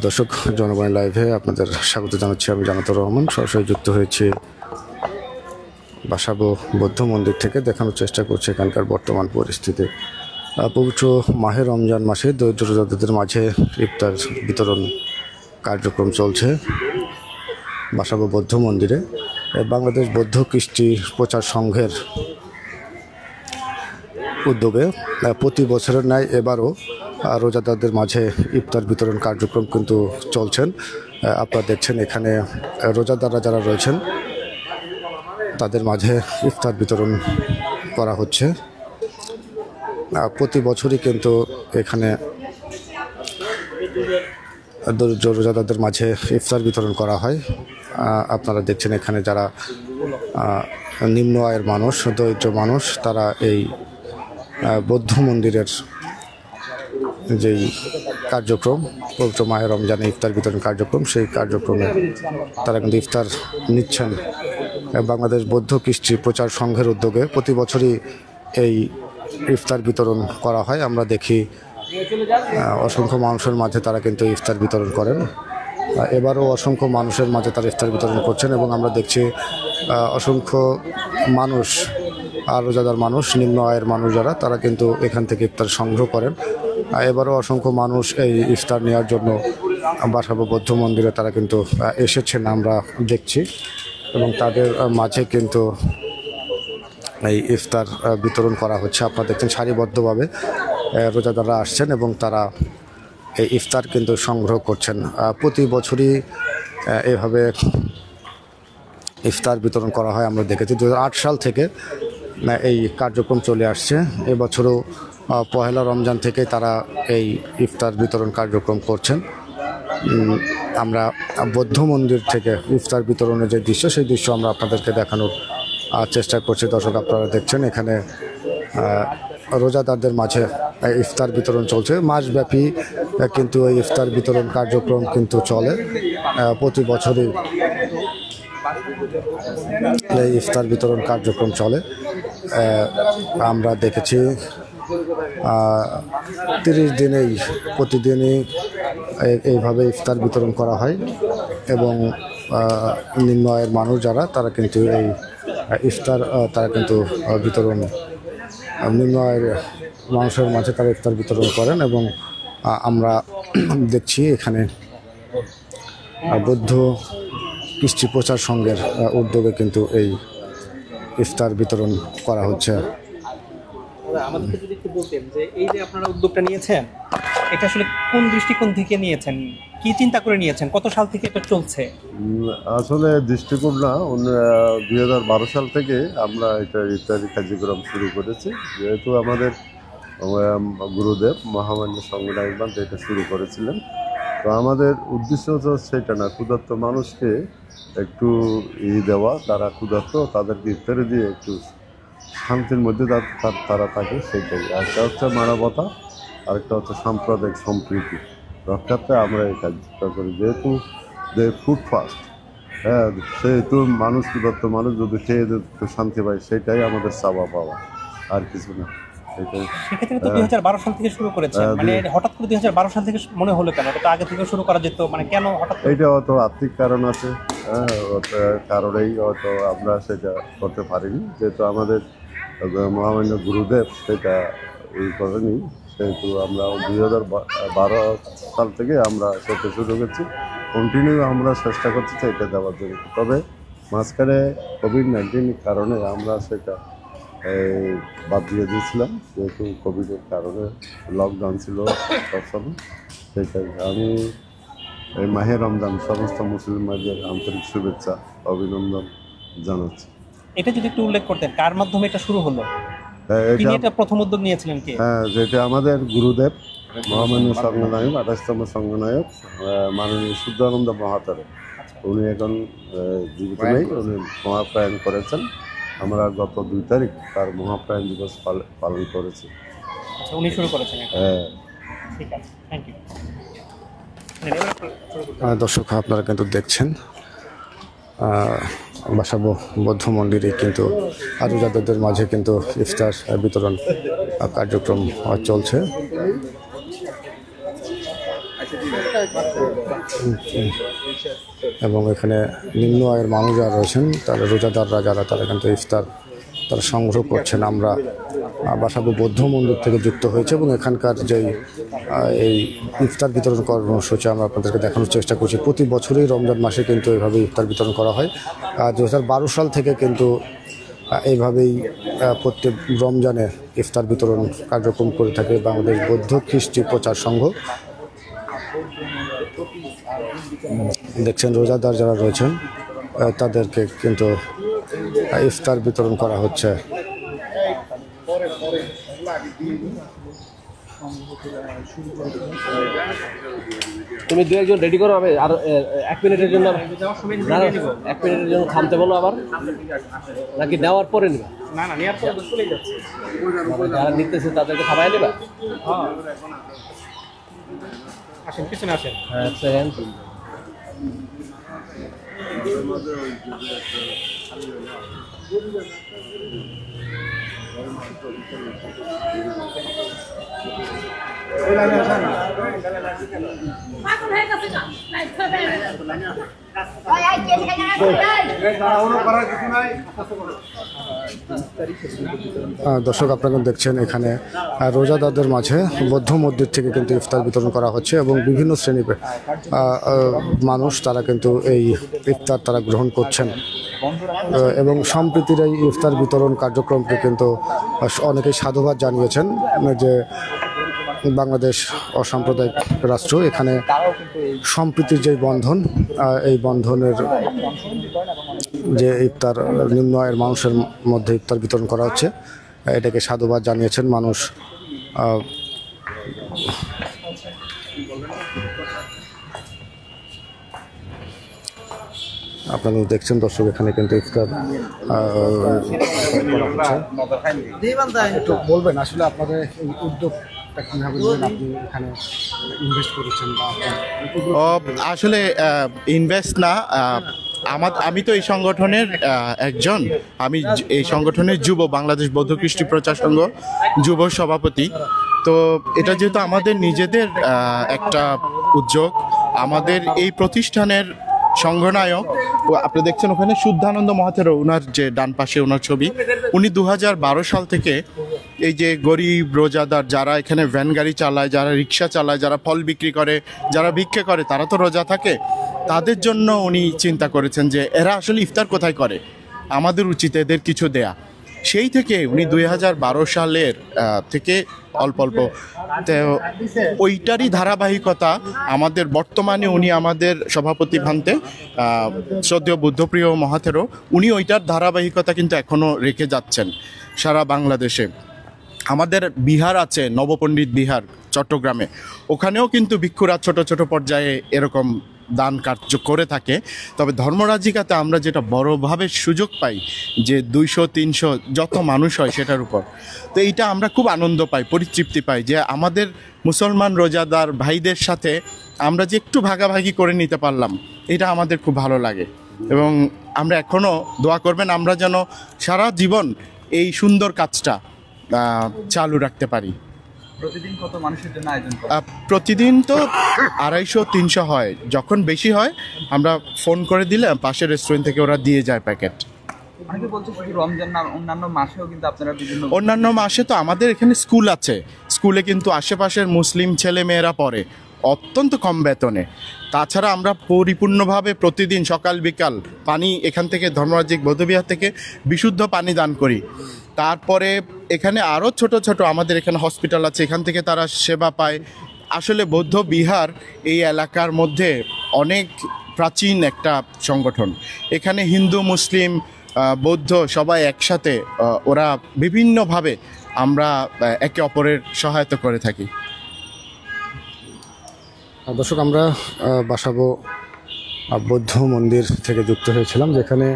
দর্শক, জনগণ লাইভে আপনাদের স্বাগত জানাচ্ছি। আমি জানাতুর রহমান সরাসরি যুক্ত হয়েছি বাসাবো বৌদ্ধ মন্দির থেকে। দেখানোর চেষ্টা করছি এখানকার বর্তমান পরিস্থিতি। পবিত্র মাহে রমজান মাসে দরিদ্র রোজাদারদের মাঝে ইফতার বিতরণ কার্যক্রম চলছে বাসাবো বৌদ্ধ মন্দিরে। বাংলাদেশ বৌদ্ধ কৃষ্টি প্রচার সংঘের উদ্যোগে প্রতি বছরের ন্যায় এবারও রোজাদারদের মাঝে ইফতার বিতরণ কার্যক্রম কিন্তু চলছেন। আপনারা দেখছেন এখানে রোজাদাররা যারা রয়েছেন তাদের মাঝে ইফতার বিতরণ করা হচ্ছে। প্রতি বছরই কিন্তু এখানে দরিদ্র রোজাদারদের মাঝে ইফতার বিতরণ করা হয়। আপনারা দেখছেন এখানে যারা নিম্ন আয়ের মানুষ, দরিদ্র মানুষ, তারা এই বৌদ্ধ মন্দিরের যেই কার্যক্রম পবিত্র মাহে রমজানে ইফতার বিতরণ কার্যক্রম, সেই কার্যক্রমে তারা কিন্তু ইফতার নিচ্ছেন। বাংলাদেশ বৌদ্ধ কৃষ্টি প্রচার সংঘের উদ্যোগে প্রতি বছরই এই ইফতার বিতরণ করা হয়। আমরা দেখি অসংখ্য মানুষের মাঝে তারা কিন্তু ইফতার বিতরণ করেন। এবারও অসংখ্য মানুষের মাঝে তারা ইফতার বিতরণ করছেন এবং আমরা দেখছি অসংখ্য মানুষ আর রোজাদার মানুষ, নিম্ন আয়ের মানুষ যারা, তারা কিন্তু এখান থেকে ইফতার সংগ্রহ করেন। এবারও অসংখ্য মানুষ এই ইফতার নেওয়ার জন্য বাসাবো বৌদ্ধ মন্দিরে তারা কিন্তু এসেছেন, আমরা দেখছি। এবং তাদের মাঝে কিন্তু এই ইফতার বিতরণ করা হচ্ছে। আপনারা দেখছেন সারিবদ্ধভাবে রোজাদাররা আসছেন এবং তারা এই ইফতার কিন্তু সংগ্রহ করছেন। প্রতি বছরই এভাবে ইফতার বিতরণ করা হয়। আমরা দেখেছি 2008 সাল থেকে এই কার্যক্রম চলে আসছে। এবছরও পহেলা রমজান থেকে তারা এই ইফতার বিতরণ কার্যক্রম করছেন। আমরা বৌদ্ধ মন্দির থেকে ইফতার বিতরণের যে দৃশ্য, সেই দৃশ্য আমরা আপনাদেরকে দেখানোর চেষ্টা করছি। দর্শক, আপনারা দেখছেন এখানে রোজাদারদের মাঝে ইফতার বিতরণ চলছে। মাসব্যাপী কিন্তু এই ইফতার বিতরণ কার্যক্রম কিন্তু চলে। প্রতি বছরই এই ইফতার বিতরণ কার্যক্রম চলে। আমরা দেখেছি 30 দিনেই প্রতিদিনই এইভাবে ইফতার বিতরণ করা হয় এবং নিম্ন আয়ের মানুষ যারা, তারা কিন্তু এই ইফতার তারা কিন্তু বিতরণ নিম্ন আয়ের মানুষের মাঝে তারা ইফতার বিতরণ করেন। এবং আমরা দেখছি এখানে বৌদ্ধ কৃষ্টি প্রচার সংঘের উদ্যোগে কিন্তু এই ইফতার বিতরণ করা হচ্ছে। আমাদেরকে যদি একটু বলতেন যে এই যে আপনারা উদ্যোগটা নিয়েছেন, এটা আসলে কোন দৃষ্টিকোণ থেকে নিয়েছেন, কি চিন্তা করে নিয়েছেন, কত সাল থেকে এটা চলছে? আসলে দৃষ্টিকোণ না, 2012 সাল থেকে আমরা এটা ইফতারি কার্যক্রম শুরু করেছি। যেহেতু আমাদের গুরুদেব মহামান্য সংগ্রাম এটা শুরু করেছিলেন, তো আমাদের উদ্দেশ্য তো সেটা না, ক্ষুধার্ত মানুষকে একটু দেওয়া, তারা ক্ষুধার্ত, তাদেরকে ইফতারি দিয়ে একটু শান্তির মধ্যে তারা থাকে, সেটাই। একটা হচ্ছে মানবতা, আরেকটা হচ্ছে সাম্প্রদায়িক সম্প্রীতি রক্ষার্থে আমরা এই কাজটা করি। যেহেতু ফুড ফাস্ট, হ্যাঁ, সেহেতু মানুষ, ক্ষুধার্ত মানুষ যদি খেয়ে একটু শান্তি পায়, সেটাই আমাদের চাওয়া পাওয়া, আর কিছু না। সেক্ষেত্রে তো 2012 সাল থেকে শুরু করেছেন, মানে হঠাৎ করে 2012 সাল থেকে মনে হলো কেন? এটা তো আগে থেকে শুরু করা যেত, মানে কেন হঠাৎ? এইটা হয়তো আর্থিক কারণ আছে, কারণেই হয়তো আমরা সেটা করতে পারিনি। যেহেতু আমাদের মহামান্য গুরুদেব সেটা করেনি, সেহেতু আমরা 2012 সাল থেকে আমরা সেটা শুরু করছি। কন্টিনিউ আমরা চেষ্টা করছি এটা দেওয়ার জন্য। তবে মাঝখানে কোভিড-19 কারণে আমরা সেটা বাদ দিয়ে দিয়েছিলাম, যেহেতু কোভিডের কারণে লকডাউন ছিল সবসময়। সেটাই আমি এই মাহে রমজান সমস্ত মুসলিমদের আন্তরিক শুভেচ্ছা, অভিনন্দন জানাচ্ছি। এটা যদি একটু উল্লেখ করতেন, কার মাধ্যমে এটা শুরু হলো, তিনি এটা প্রথম উদ্যোগ নিয়েছিলেন কে? হ্যাঁ, যেটা আমাদের গুরুদেব মহামান্য সংঘনায়ক, 28তম সংঘনায়ক মাননীয় শুদ্ধানন্দ মহাতারা, উনি এখন জীবিত নেই, উনি মহাপ্রায়ণ করেছেন। আমরা গত 2 তারিখ তার মহাপ্রায়ণ দিবস পালন করেছি। আচ্ছা, উনি শুরু করেছেন। হ্যাঁ, ঠিক আছে, থ্যাংক ইউ। দর্শক, আপনারা কিন্তু দেখছেন বাসাবো বৌদ্ধ মন্দিরে কিন্তু রোজাদারদের মাঝে কিন্তু ইফতার বিতরণ কার্যক্রম চলছে। এবং এখানে নিম্ন আয়ের মানুষ যারা রয়েছেন তারা রোজাদাররা যারা তারা কিন্তু ইফতার তারা সংগ্রহ করছেন। আমরা বাসাবো বৌদ্ধ মন্দির থেকে যুক্ত হয়েছে এবং এখানকার যেই এই ইফতার বিতরণ কর্মসূচি আমরা আপনাদেরকে দেখানোর চেষ্টা করছি। প্রতি বছরই রমজান মাসে কিন্তু এইভাবে ইফতার বিতরণ করা হয়। 2012 সাল থেকে কিন্তু এইভাবেই প্রত্যেক রমজানে ইফতার বিতরণ কার্যক্রম করে থাকে বাংলাদেশ বৌদ্ধ খ্রিস্টি প্রচার সংঘ। দেখছেন রোজাদার যারা রয়েছেন তাদেরকে কিন্তু ইফতার বিতরণ করা হচ্ছে। তুমি দু একজন রেডি করো, আমি আর 1 মিনিটের জন্য, না 1 মিনিটের জন্য থামতে বলো আবার, নাকি নেওয়ার পরে নেবে? না না, নেওয়ার পরে তো চলে যাচ্ছে। যারা নিতেছে তাদেরকে খাবাই নেবা? আসেন, পিছনে আসেন। এক সেকেন্ড। দর্শক আপনারা দেখছেন এখানে রোজাদারদের মাঝে বৌদ্ধ মন্দির থেকে কিন্তু ইফতার বিতরণ করা হচ্ছে এবং বিভিন্ন শ্রেণীর মানুষ তারা কিন্তু এই ইফতার তারা গ্রহণ করছেন এবং সম্প্রীতির এই ইফতার বিতরণ কার্যক্রমকে কিন্তু অনেকেই সাধুবাদ জানিয়েছেন যে বাংলাদেশ অসাম্প্রদায়িক রাষ্ট্র, এখানে সম্প্রীতির যে বন্ধন, এই বন্ধনের যে ইফতার নিম্ন আয়ের মানুষের মধ্যে ইফতার বিতরণ করা হচ্ছে, এটাকে সাধুবাদ জানিয়েছেন মানুষ। আপনারা দেখছেন দর্শক এখানে কিন্তু ইফতার একটু বলবেন আসলে আপনাদের এই উদ্যোগটা কিভাবে আপনি এখানে ইনভেস্ট করেছেন বা আসলে ইনভেস্ট না, আমি তো এই সংগঠনের একজন, আমি এই সংগঠনের যুব বাংলাদেশ বৌদ্ধ খ্রিস্টি প্রচার সংঘ যুব সভাপতি। তো এটা যেহেতু আমাদের নিজেদের একটা উদ্যোগ, আমাদের এই প্রতিষ্ঠানের সংঘনায়ক আপনি দেখছেন ওখানে শুদ্ধানন্দ মহাতেরো, ওনার যে ডান পাশে ওনার ছবি, উনি 2012 সাল থেকে এই যে গরিব রোজাদার যারা এখানে ভ্যান গাড়ি চালায়, যারা রিক্সা চালায়, যারা ফল বিক্রি করে, যারা ভিক্ষে করে, তারা তো রোজা থাকে, তাদের জন্য উনি চিন্তা করেছেন যে এরা আসলে ইফতার কোথায় করে, আমাদের উচিত এদের কিছু দেয়া। সেই থেকে উনি 2012 সালের থেকে অল্প অল্প ওইটারই ধারাবাহিকতা আমাদের বর্তমানে উনি আমাদের সভাপতি ভান্তে শ্রদ্ধেয় বুদ্ধপ্রিয় মহাথেরো, উনি ওইটার ধারাবাহিকতা কিন্তু এখনও রেখে যাচ্ছেন সারা বাংলাদেশে। আমাদের বিহার আছে, নবপণ্ডিত বিহার চট্টগ্রামে, ওখানেও কিন্তু ভিক্ষুরা ছোট ছোট পর্যায়ে এরকম দান কার্য করে থাকে। তবে ধর্মরাজিকাতে আমরা যেটা বড়ভাবে সুযোগ পাই যে 200-300 যত মানুষ হয় সেটার উপর, তো এইটা আমরা খুব আনন্দ পাই, পরিতৃপ্তি পাই যে আমাদের মুসলমান রোজাদার ভাইদের সাথে আমরা যে একটু ভাগাভাগি করে নিতে পারলাম, এটা আমাদের খুব ভালো লাগে। এবং আমরা এখনও দোয়া করবেন আমরা যেন সারা জীবন এই সুন্দর কাজটা চালু রাখতে পারি। প্রতিদিন কত মানুষের জন্য আয়োজন করেন? প্রতিদিন তো 250-300 হয়, যখন বেশি হয় আমরা ফোন করে দিলে পাশের রেস্টুরেন্ট থেকে ওরা দিয়ে যায় প্যাকেট। অনেকে বলছে শুধু রমজান না, অন্যান্য মাসেও কিন্তু আপনারা বিভিন্ন অন্যান্য মাসে তো আমাদের এখানে স্কুল আছে, স্কুলে কিন্তু আশেপাশের মুসলিম ছেলে মেয়েরা পড়ে অত্যন্ত কম বেতনে। তাছাড়া আমরা পরিপূর্ণভাবে প্রতিদিন সকাল বিকাল পানি এখান থেকে ধর্মরাজিক বৌদ্ধবিহার থেকে বিশুদ্ধ পানি দান করি। তারপরে এখানে আরও ছোট ছোট আমাদের এখানে হসপিটাল আছে, এখান থেকে তারা সেবা পায়। আসলে বৌদ্ধ বিহার এই এলাকার মধ্যে অনেক প্রাচীন একটা সংগঠন, এখানে হিন্দু মুসলিম বৌদ্ধ সবাই একসাথে, ওরা বিভিন্নভাবে আমরা একে অপরের সহায়তা করে থাকি। দর্শক আমরা বাসাবো বৌদ্ধ মন্দির থেকে যুক্ত হয়েছিলাম, যেখানে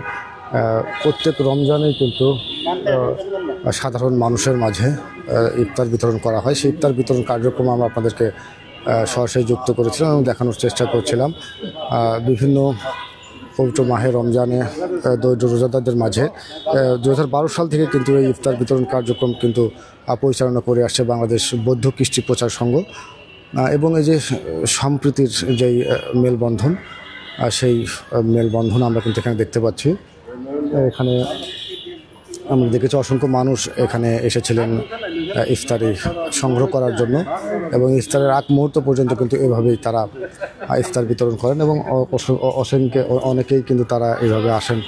প্রত্যেক রমজানে কিন্তু সাধারণ মানুষের মাঝে ইফতার বিতরণ করা হয়। সেই ইফতার বিতরণ কার্যক্রম আমরা আপনাদেরকে সরাসরি যুক্ত করেছিলাম এবং দেখানোর চেষ্টা করছিলাম বিভিন্ন পবিত্র মাহে রমজানে দরিদ্র রোজাদারদের মাঝে। 2012 সাল থেকে কিন্তু এই ইফতার বিতরণ কার্যক্রম কিন্তু পরিচালনা করে আসছে বাংলাদেশ বৌদ্ধ কৃষ্টি প্রচার সংঘ। এবং এই যে সম্প্রীতির যেই মেলবন্ধন, সেই মেলবন্ধন আমরা কিন্তু এখানে দেখতে পাচ্ছি। এখানে আমরা দেখেছি অসংখ্য মানুষ এখানে এসেছিলেন ইফতারি সংগ্রহ করার জন্য, এবং ইফতারের আগ মুহূর্ত পর্যন্ত কিন্তু এভাবেই তারা ইফতার বিতরণ করেন, এবং অনেকেই কিন্তু তারা এইভাবে আসেন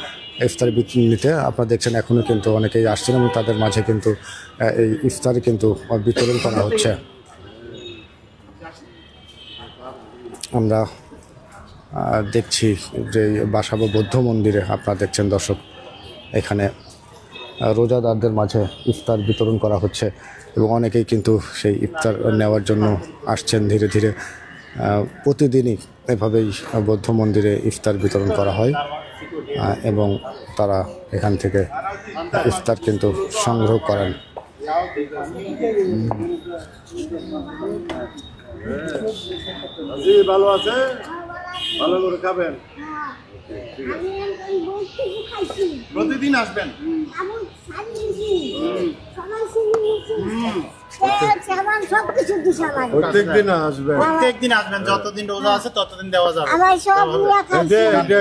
ইফতার নিতে। আপনারা দেখছেন এখনও কিন্তু অনেকেই আসছেন এবং তাদের মাঝে কিন্তু এই ইফতারি কিন্তু বিতরণ করা হচ্ছে। আমরা দেখছি যে বাসাবো বৌদ্ধ মন্দিরে আপনারা দেখছেন দর্শক, এখানে রোজাদারদের মাঝে ইফতার বিতরণ করা হচ্ছে এবং অনেকেই কিন্তু সেই ইফতার নেওয়ার জন্য আসছেন ধীরে ধীরে। প্রতিদিনই এভাবেই বৌদ্ধ মন্দিরে ইফতার বিতরণ করা হয় এবং তারা এখান থেকে ইফতার কিন্তু সংগ্রহ করেন। ভালো আছে, ভালো করে খাবেন। প্রতিদিন আসবেন? প্রত্যেকদিন আসবেন। প্রত্যেকদিন আসবেন, যতদিন রোজা আছে ততদিন দেওয়া যাবে। এটা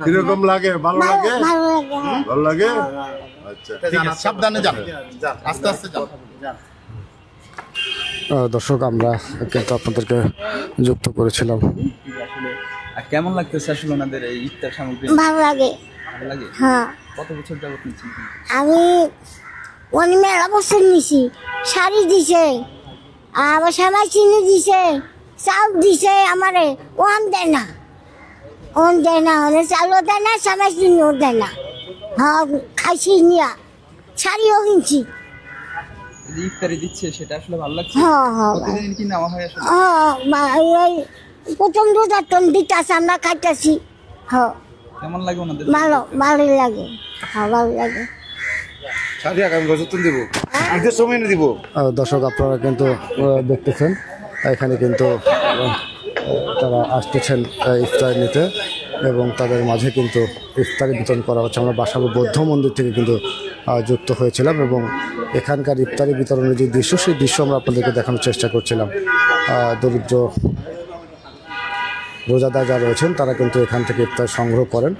কিরকম লাগে? ভালো লাগে? ভালো লাগে? আচ্ছা, ঠিক আছে, সাবধানে যান, আস্তে আস্তে যান। দর্শক, আমরা কিন্তু আপনাদেরকে যুক্ত করেছিলাম। আসলে আর কেমন লাগতেছে আসলে ওনাদের এই ইফতার সামগ্রী? ভালো লাগে। ভালো লাগে? হ্যাঁ, কত বছর যাবত নিচ্ছেন? আমি অনেক মেলা বছর নিছি। শাড়ি দিছে, আবার সেমাই চিনি দিছে, চাল দিছে আমারে। ওন দেয় না, চালও দেয় না, সেমাই চিনিও দেয় না। হ্যাঁ, খাইছি নিয়া, শাড়িও কিনছি। যে ইফতারি দিচ্ছে সেটা আসলে ভালো লাগছে? হ্যাঁ, প্রতিদিন কি নেওয়া হয় আসলে? ওই প্রথম রোজার টন দিতেছে, আমরা খাইতেছি। হ্যাঁ, কেমন লাগে ওনাদের? ভালোই লাগে। হ্যাঁ, ভালো লাগে। দর্শক, আপনারা কিন্তু দেখতেছেন এখানে কিন্তু তারা আসতেছেন ইফতার নিতে এবং তাদের মাঝে কিন্তু ইফতারি বিতরণ করা হচ্ছে। আমরা বাসাবো বৌদ্ধ মন্দির থেকে কিন্তু যুক্ত হয়েছিলাম এবং এখানকার ইফতারি বিতরণের যে দৃশ্য, সেই দৃশ্য আমরা আপনাদেরকে দেখানোর চেষ্টা করছিলাম। দরিদ্র রোজাদার যারা রয়েছেন তারা কিন্তু এখান থেকে ইফতার সংগ্রহ করেন।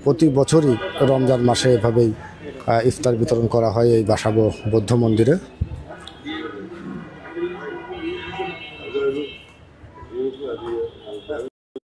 প্রতি বছরই রমজান মাসে এভাবেই ইফতার বিতরণ করা হয় এই বাসাবো বৌদ্ধ মন্দিরে।